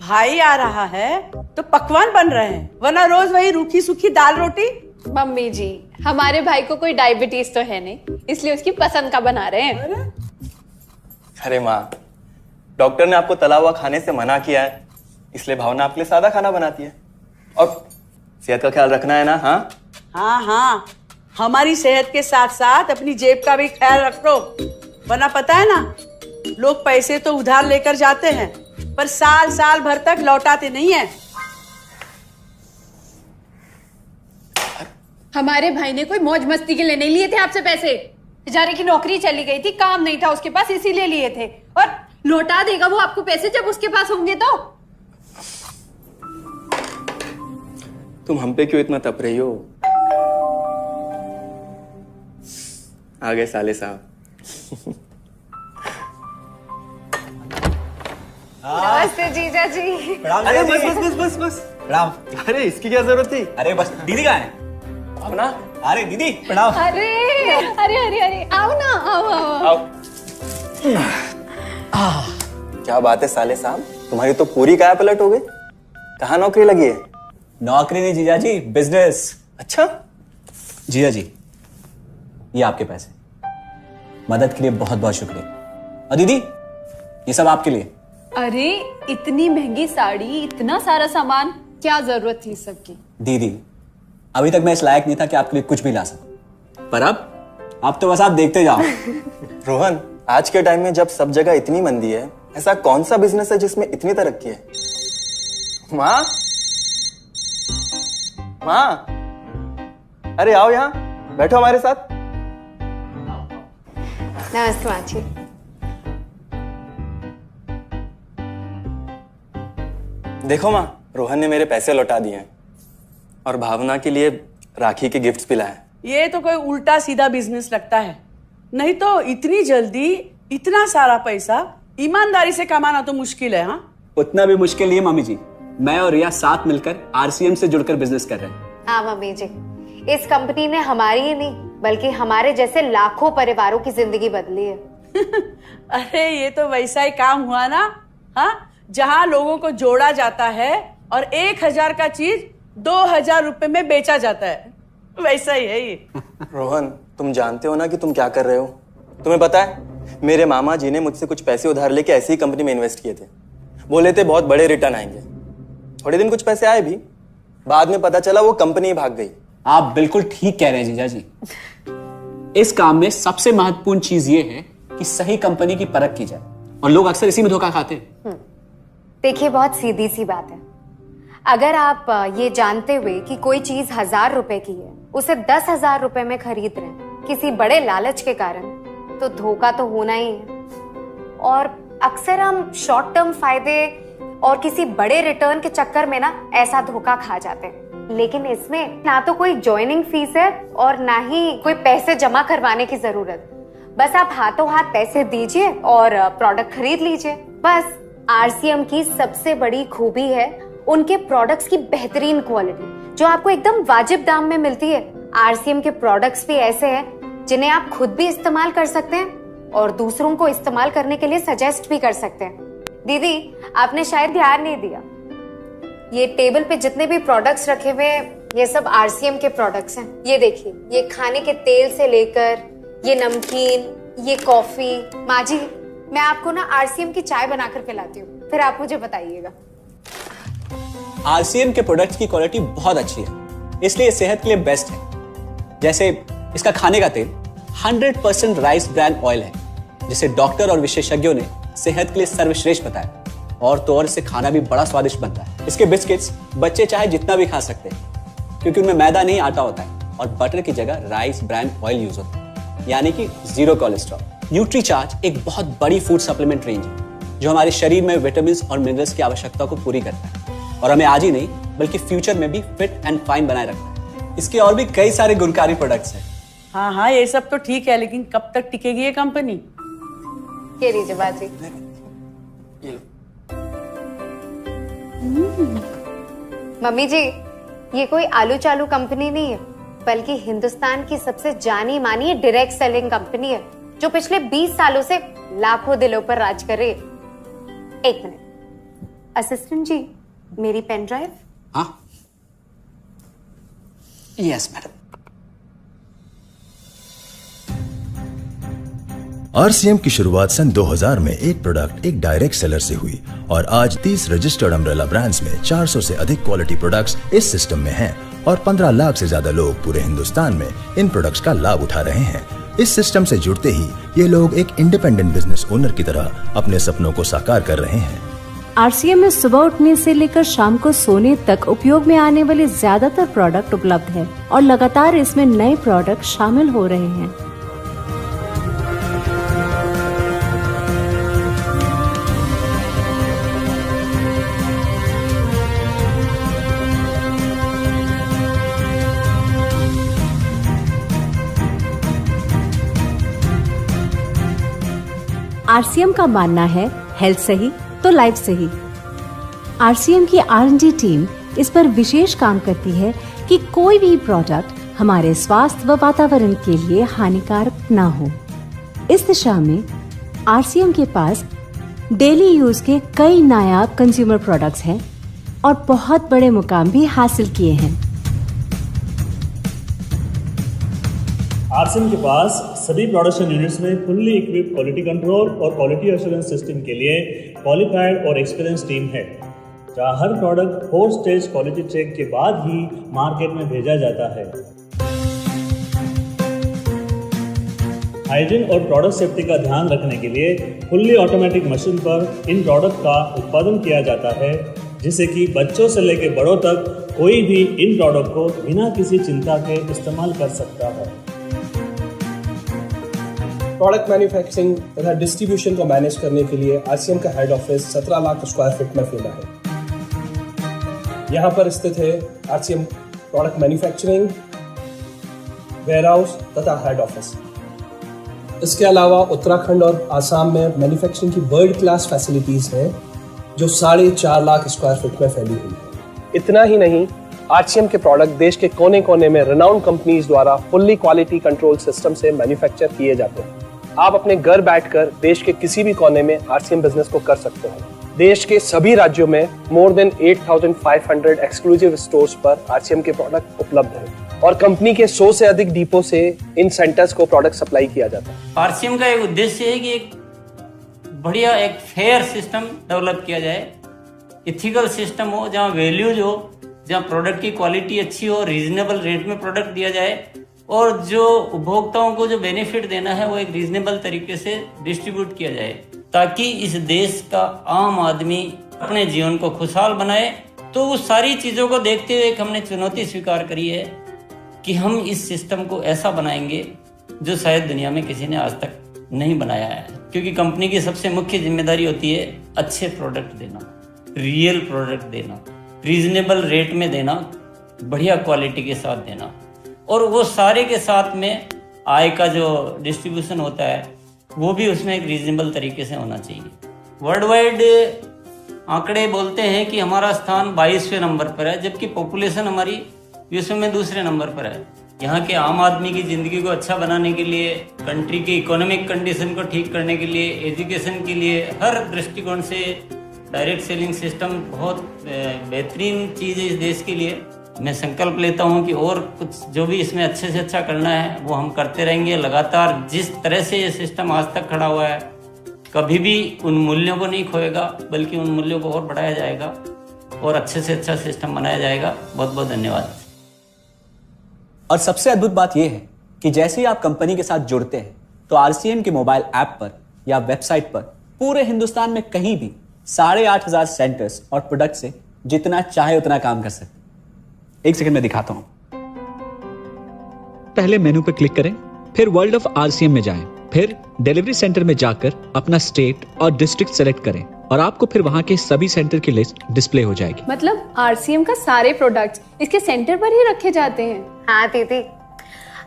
भाई आ रहा है तो पकवान बन रहे हैं, वरना रोज वही रूखी सूखी दाल रोटी। मम्मी जी, हमारे भाई को कोई डायबिटीज तो है नहीं, इसलिए उसकी पसंद का बना रहे हैं। अरे माँ, डॉक्टर ने आपको तला हुआ खाने से मना किया है, इसलिए भावना आपके लिए सादा खाना बनाती है। और सेहत का ख्याल रखना है ना? हाँ हाँ हाँ, हमारी सेहत के साथ साथ अपनी जेब का भी ख्याल रखो, वरना पता है ना, लोग पैसे तो उधार लेकर जाते हैं पर साल साल भर तक लौटाते नहीं है। हमारे भाई ने कोई मौज मस्ती के लिए नहीं लिए थे आपसे पैसे। बेचारे की नौकरी चली गई थी, काम नहीं था उसके पास, इसीलिए लिए थे। और लौटा देगा वो आपको पैसे जब उसके पास होंगे तो। तुम हम पे क्यों इतना तप रही हो? आ गए साले साहब। नमस्ते जीजा जी। अरे बस बस बस बस बस प्रणाम। अरे इसकी क्या जरूरत थी? अरे बस दीदी कहाँ है? अब ना, अरे दीदी प्रणाम। अरे अरे अरे अरे आओ ना, आओ। क्या बात है साले साहब, तुम्हारी तो पूरी काया पलट हो गई। कहाँ नौकरी लगी है? नौकरी नहीं जीजा जी, बिजनेस। अच्छा जीजा जी, ये आपके पैसे, मदद के लिए बहुत बहुत शुक्रिया। और दीदी, ये सब आपके लिए। अरे इतनी महंगी साड़ी, इतना सारा सामान, क्या जरूरत थी सबकी? दीदी, अभी तक मैं इस लायक नहीं था कि आपके लिए कुछ भी ला सकूं, पर अब तो बस आप देखते जाओ। रोहन, आज के टाइम में जब सब जगह इतनी मंदी है, ऐसा कौन सा बिजनेस है जिसमें इतनी तरक्की है? माँ, माँ, अरे आओ यहाँ बैठो हमारे साथ। नमस्ते माँ जी। देखो माँ, रोहन ने मेरे पैसे लौटा दिए हैं और भावना के लिए राखी के गिफ्ट्स भी लाए। ये तो कोई उल्टा सीधा बिजनेस लगता है, नहीं तो इतनी जल्दी इतना सारा पैसा ईमानदारी से कमाना तो मुश्किल है। हाँ, उतना भी मुश्किल नहीं है मम्मी जी, मैं और रिया साथ मिलकर आरसीएम से जुड़कर बिजनेस कर रहे हैं। हाँ मम्मी जी, इस कंपनी ने हमारी ही नहीं बल्कि हमारे जैसे लाखों परिवारों की जिंदगी बदली है। अरे ये तो वैसा ही काम हुआ ना, हाँ, जहाँ लोगों को जोड़ा जाता है और 1000 का चीज 2000 रुपए में बेचा जाता है, वैसा ही है ये। रोहन, तुम जानते हो ना कि तुम क्या कर रहे हो? तुम्हें पता है, मेरे मामा जी ने मुझसे कुछ पैसे उधार लेके ऐसी ही कंपनी में इन्वेस्ट किए थे। बोले थे बहुत बड़े रिटर्न आएंगे। थोड़े दिन कुछ पैसे आए भी, बाद में पता चला वो कंपनी भाग गई। आप बिल्कुल ठीक कह रहे हैं जीजा जी। इस काम में सबसे महत्वपूर्ण चीज ये है कि सही कंपनी की परख की जाए, और लोग अक्सर इसी में धोखा खाते हैं। देखिए, बहुत सीधी सी बात है, अगर आप ये जानते हुए कि कोई चीज 1000 रुपए की है, उसे 10,000 रुपए में खरीद रहे हैं किसी बड़े लालच के कारण, तो धोखा तो होना ही है। और अक्सर हम शॉर्ट टर्म फायदे और किसी बड़े रिटर्न के चक्कर में ना ऐसा धोखा खा जाते हैं। लेकिन इसमें ना तो कोई ज्वाइनिंग फीस है और ना ही कोई पैसे जमा करवाने की जरूरत। बस आप हाथों हाथ पैसे दीजिए और प्रोडक्ट खरीद लीजिए। बस आरसीएम की सबसे बड़ी खूबी है उनके प्रोडक्ट्स की बेहतरीन क्वालिटी, जो आपको एकदम वाजिब दाम में मिलती है। आरसीएम के प्रोडक्ट्स भी ऐसे हैं जिन्हें आप खुद भी इस्तेमाल कर सकते हैं और दूसरों को इस्तेमाल करने के लिए सजेस्ट भी कर सकते हैं। दीदी, आपने शायद ध्यान नहीं दिया, ये टेबल पे जितने भी प्रोडक्ट्स रखे हुए हैं, ये सब आरसीएम के प्रोडक्ट्स हैं। ये देखिए, ये खाने के तेल से लेकर ये नमकीन, ये कॉफी। माँ जी, मैं आपको ना आरसीएम की चाय बनाकर पिलाती हूँ, फिर आप मुझे बताइएगा। आरसीएम के प्रोडक्ट्स की क्वालिटी बहुत अच्छी है, इसलिए सेहत के लिए बेस्ट है। जैसे इसका खाने का तेल 100% राइस ब्रांड ऑयल है, जिसे डॉक्टर और विशेषज्ञों ने सेहत के लिए सर्वश्रेष्ठ बताया। और तो और इससे खाना भी बड़ा स्वादिष्ट बनता है। इसके बिस्किट्स बच्चे चाहे जितना भी खा सकते हैं, क्योंकि उनमें मैदा नहीं आटा होता है और बटर की जगह राइस ब्रांड ऑयल यूज होता है, यानी कि 0 कोलेस्ट्रॉल। न्यूट्रीचार्ज एक बहुत बड़ी फूड सप्लीमेंट रेंज है, जो हमारे शरीर में विटामिन और मिनरल्स की आवश्यकता को पूरी करता है और हमें आज ही नहीं बल्कि फ्यूचर में भी फिट एंड फाइन बनाए रखता है। इसके और भी कई सारे गुणकारी प्रोडक्ट्स हैं। हाँ हाँ, ये सब तो ठीक है, लेकिन कब तक टिकेगी ये कंपनी? ये लीजिए बाजी। मम्मी जी, ये कोई आलू चालू कंपनी नहीं है, बल्कि हिंदुस्तान की सबसे जानी मानी डायरेक्ट सेलिंग कंपनी है जो पिछले 20 सालों से लाखों दिलों पर राज कर रही है। एक मिनट असिस्टेंट जी, मेरी पेन ड्राइव। हाँ, यस मैडम। आरसीएम की शुरुआत सन 2000 में एक प्रोडक्ट एक डायरेक्ट सेलर से हुई और आज 30 रजिस्टर्ड अम्ब्रेला ब्रांड्स में 400 से अधिक क्वालिटी प्रोडक्ट्स इस सिस्टम में हैं और 15 लाख से ज्यादा लोग पूरे हिंदुस्तान में इन प्रोडक्ट्स का लाभ उठा रहे हैं। इस सिस्टम से जुड़ते ही ये लोग एक इंडिपेंडेंट बिजनेस ओनर की तरह अपने सपनों को साकार कर रहे हैं। आरसीएम में सुबह उठने से लेकर शाम को सोने तक उपयोग में आने वाले ज्यादातर प्रोडक्ट उपलब्ध है और लगातार इसमें नए प्रोडक्ट शामिल हो रहे हैं। आरसीएम का मानना है हेल्थ सही तो लाइफ सही। आरसीएम की R&D टीम इस पर विशेष काम करती है कि कोई भी प्रोडक्ट हमारे स्वास्थ्य व वातावरण के लिए हानिकारक ना हो। इस दिशा में आरसीएम के पास डेली यूज के कई नायाब कंज्यूमर प्रोडक्ट्स हैं और बहुत बड़े मुकाम भी हासिल किए हैं। आरसीएम के पास सभी प्रोडक्शन यूनिट्स में फुल्ली इक्विप्ड क्वालिटी कंट्रोल और क्वालिटी एश्योरेंस सिस्टम के लिए क्वालिफाइड और एक्सपीरियंस टीम है, जहां हर प्रोडक्ट 4 स्टेज क्वालिटी चेक के बाद ही मार्केट में भेजा जाता है। हाइजीन और प्रोडक्ट सेफ्टी का ध्यान रखने के लिए फुल्ली ऑटोमेटिक मशीन पर इन प्रोडक्ट का उत्पादन किया जाता है, जिससे कि बच्चों से लेकर बड़ों तक कोई भी इन प्रोडक्ट को बिना किसी चिंता के इस्तेमाल कर सकता है। प्रोडक्ट मैन्युफैक्चरिंग तथा डिस्ट्रीब्यूशन को मैनेज करने के लिए आरसीएम का head office 17 lakh square feet में फैला है। यहाँ पर स्थित है आरसीएम प्रोडक्ट मैन्युफैक्चरिंग, वेयरहाउस तथा हेड ऑफिस। इसके अलावा उत्तराखंड और आसाम में मैन्युफैक्चरिंग की वर्ल्ड क्लास फैसिलिटीज हैं जो 4.5 लाख स्क्वायर फीट में फैली हुई है। इतना ही नहीं, आरसीएम के प्रोडक्ट देश के कोने कोने में रेनाउंड कंपनीज द्वारा फुल्ली क्वालिटी कंट्रोल सिस्टम से मैन्युफैक्चर किए जाते हैं। आप अपने घर बैठकर देश के किसी भी कोने में आरसीएम बिजनेस को कर सकते हैं। देश के सभी राज्यों में मोर देन 8,500 एक्सक्लूसिव स्टोर्स पर आरसीएम के प्रोडक्ट उपलब्ध हैं और कंपनी के 100 से अधिक डिपो से इन सेंटर्स को प्रोडक्ट सप्लाई किया जाता है। आरसीएम का एक उद्देश्य है कि एक बढ़िया एक फेयर सिस्टम डेवलप किया जाए, इथिकल सिस्टम हो, जहाँ वैल्यूज हो, जहाँ प्रोडक्ट की क्वालिटी अच्छी हो, रीजनेबल रेट में प्रोडक्ट दिया जाए और जो उपभोक्ताओं को जो बेनिफिट देना है वो एक रीजनेबल तरीके से डिस्ट्रीब्यूट किया जाए, ताकि इस देश का आम आदमी अपने जीवन को खुशहाल बनाए। तो उस सारी चीज़ों को देखते हुए एक हमने चुनौती स्वीकार करी है कि हम इस सिस्टम को ऐसा बनाएंगे जो शायद दुनिया में किसी ने आज तक नहीं बनाया है, क्योंकि कंपनी की सबसे मुख्य जिम्मेदारी होती है अच्छे प्रोडक्ट देना, रियल प्रोडक्ट देना, रीजनेबल रेट में देना, बढ़िया क्वालिटी के साथ देना, और वो सारे के साथ में आय का जो डिस्ट्रीब्यूशन होता है वो भी उसमें एक रीजनेबल तरीके से होना चाहिए। वर्ल्ड वाइड आंकड़े बोलते हैं कि हमारा स्थान 22वें नंबर पर है, जबकि पॉपुलेशन हमारी विश्व में दूसरे नंबर पर है। यहाँ के आम आदमी की ज़िंदगी को अच्छा बनाने के लिए, कंट्री की इकोनॉमिक कंडीशन को ठीक करने के लिए, एजुकेशन के लिए, हर दृष्टिकोण से डायरेक्ट सेलिंग सिस्टम बहुत बेहतरीन चीज़ है इस देश के लिए। मैं संकल्प लेता हूं कि और कुछ जो भी इसमें अच्छे से अच्छा करना है वो हम करते रहेंगे लगातार। जिस तरह से ये सिस्टम आज तक खड़ा हुआ है, कभी भी उन मूल्यों को नहीं खोएगा, बल्कि उन मूल्यों को और बढ़ाया जाएगा और अच्छे से अच्छा सिस्टम बनाया जाएगा। बहुत बहुत धन्यवाद। और सबसे अद्भुत बात यह है कि जैसे ही आप कंपनी के साथ जुड़ते हैं तो आरसीएम के मोबाइल ऐप पर या वेबसाइट पर पूरे हिंदुस्तान में कहीं भी 8,500 सेंटर्स और प्रोडक्ट से जितना चाहे उतना काम कर सकते। एक सेकंड में दिखाता हूं। पहले मेनू पर क्लिक करें, फिर वर्ल्ड ऑफ आरसीएम में जाएं, फिर डिलीवरी सेंटर में जाकर अपना स्टेट और डिस्ट्रिक्ट सेलेक्ट करें और आपको फिर वहां के सभी सेंटर की लिस्ट डिस्प्ले हो जाएगी। मतलब आरसीएम का सारे प्रोडक्ट्स इसके सेंटर पर ही रखे जाते हैं? हाँ दीदी,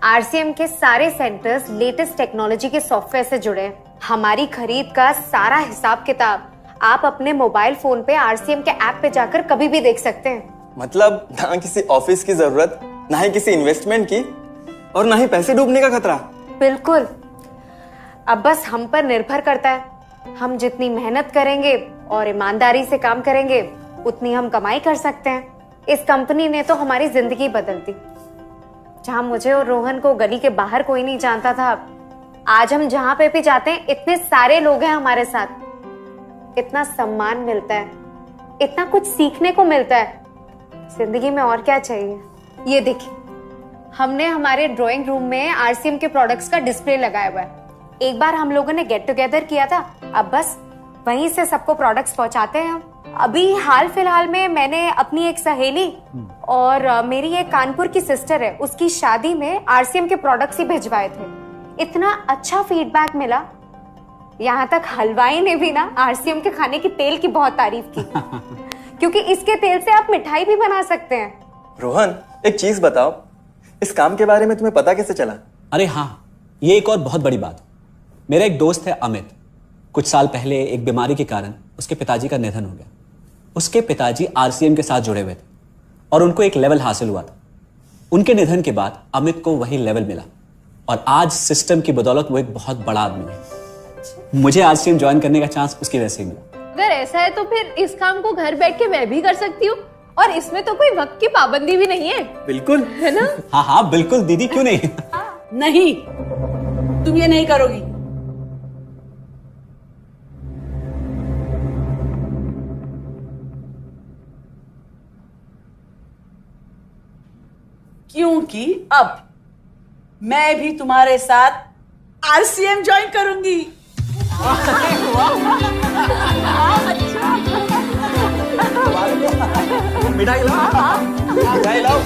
आरसीएम के सारे सेंटर्स लेटेस्ट टेक्नोलॉजी के सॉफ्टवेयर से जुड़े हैं। हमारी खरीद का सारा हिसाब किताब आप अपने मोबाइल फोन पे आरसीएम के ऐप पे जाकर कभी भी देख सकते हैं। मतलब ना किसी ऑफिस की जरूरत, ना ही किसी इन्वेस्टमेंट की, और ना ही पैसे डूबने का खतरा। बिल्कुल। अब बस हम पर निर्भर करता है। हम जितनी मेहनत करेंगे और ईमानदारी से काम करेंगे उतनी हम कमाई कर सकते हैं। इस कंपनी ने तो हमारी जिंदगी बदल दी। जहां मुझे और रोहन को गली के बाहर कोई नहीं जानता था, आज हम जहां पे भी जाते हैं इतने सारे लोग हैं हमारे साथ। इतना सम्मान मिलता है, इतना कुछ सीखने को मिलता है। जिंदगी में और क्या चाहिए। ये देखिए, हमने हमारे ड्राइंग रूम में आरसीएम के प्रोडक्ट्स का डिस्प्ले लगाया हुआ है। एक बार हम लोगों ने गेट टुगेदर किया था, अब बस वहीं से सबको प्रोडक्ट्स पहुंचाते हैं हम। अभी हाल फिलहाल में मैंने अपनी एक सहेली और मेरी एक कानपुर की सिस्टर है, उसकी शादी में आरसीएम के प्रोडक्ट्स ही भिजवाए थे। इतना अच्छा फीडबैक मिला, यहाँ तक हलवाई ने भी ना आरसीएम के खाने की तेल की बहुत तारीफ की क्योंकि इसके तेल से आप मिठाई भी बना सकते हैं। रोहन, एक चीज बताओ, इस काम के बारे में तुम्हें पता कैसे चला? अरे हाँ, ये एक और बहुत बड़ी बात। मेरा एक दोस्त है अमित, कुछ साल पहले एक बीमारी के कारण उसके पिताजी का निधन हो गया। उसके पिताजी आरसीएम के साथ जुड़े हुए थे और उनको एक लेवल हासिल हुआ था। उनके निधन के बाद अमित को वही लेवल मिला और आज सिस्टम की बदौलत वो एक बहुत बड़ा आदमी है। मुझे आरसीएम ज्वाइन करने का चांस उसकी वजह से मिला। अगर ऐसा है तो फिर इस काम को घर बैठ के मैं भी कर सकती हूँ और इसमें तो कोई वक्त की पाबंदी भी नहीं है। बिल्कुल, है ना? हाँ हाँ बिल्कुल दीदी, क्यों नहीं। नहीं, तुम ये नहीं करोगी। क्योंकि अब मैं भी तुम्हारे साथ आरसीएम ज्वाइन करूंगी। मिठाई लाओ, मिठाई लाओ।